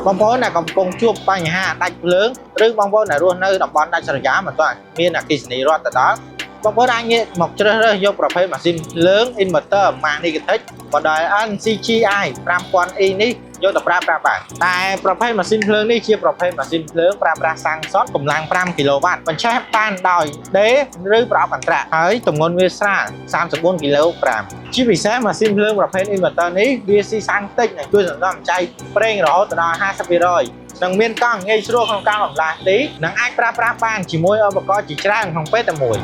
បងប្អូនដែលកំពុងជួបបញ្ហាដាច់ភ្លើងឬបងប្អូនដែលរស់នៅតំបន់ដាច់ស្រយាលមិនទាន់មានអគ្គិសនីរដ្ឋទៅដល់បងប្អូនអាចងាកមកជ្រើសរើសយកប្រភេទម៉ាស៊ីនភ្លើង inverter Magnetic model NCGI 5000E នេះយកទៅប្រើប្រាស់បានតែប្រភេទម៉ាស៊ីនភ្លើងនេះជាប្រភេទម៉ាស៊ីនភ្លើងប្រើប្រាស់សាំងសុតកម្លាំង5 kW បញ្ឆេះបានដោយដេរឬប្រអប់អន្តរៈហើយទម្ងន់វាស្រាល34 kg ជាពិសេសម៉ាស៊ីនភ្លើងប្រភេទ inverter នេះវាស៊ីសាំងតិចនិងជួយសន្សំសំចៃប្រេងរហូតដល់ 50% និងមានកង់ងាយស្រួលក្នុងការបម្លាស់ទីនិងអាចប្រើប្រាស់បានជាមួយឧបករណ៍ជាច្រើនក្នុងពេលតែមួយ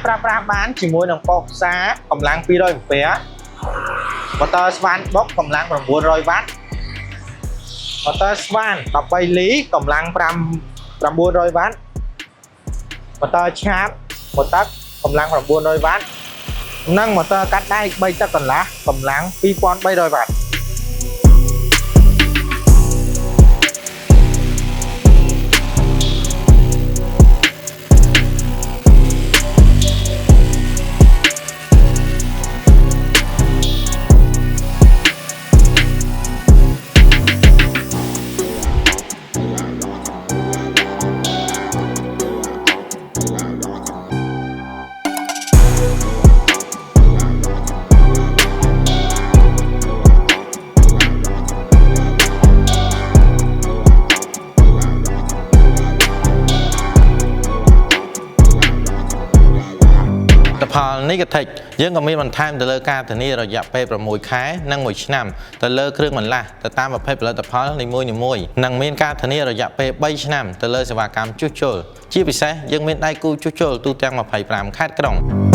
ប្រើប្រាស់បានជាមួយនឹងប៉ុសផ្សារកម្លាំង200 ampere ម៉ូទ័រស្វានបុកកម្លាំង900 W ម៉ូទ័រស្វាន13លីកម្លាំង900 W ម៉ូទ័រឆាបម៉ូទឹកកម្លាំង900 W និងម៉ូទ័រកាត់ដែក3ទឹកកន្លះកម្លាំង2300 Wផលនេះក៏ថិចយើងក៏មានបន្ថែមទៅលើការធានារយៈពេល6ខែនិង1ឆ្នាំទៅលើគ្រឿងបន្លាស់ទៅតាមប្រភេទផលិតផលនីមួយៗនិងមានការធានារយៈពេល3ឆ្នាំទៅលើសេវាកម្មជួសជុលជាពិសេសយើងមានដៃគូជួសជុលទូទាំង25ខេត្តក្រុង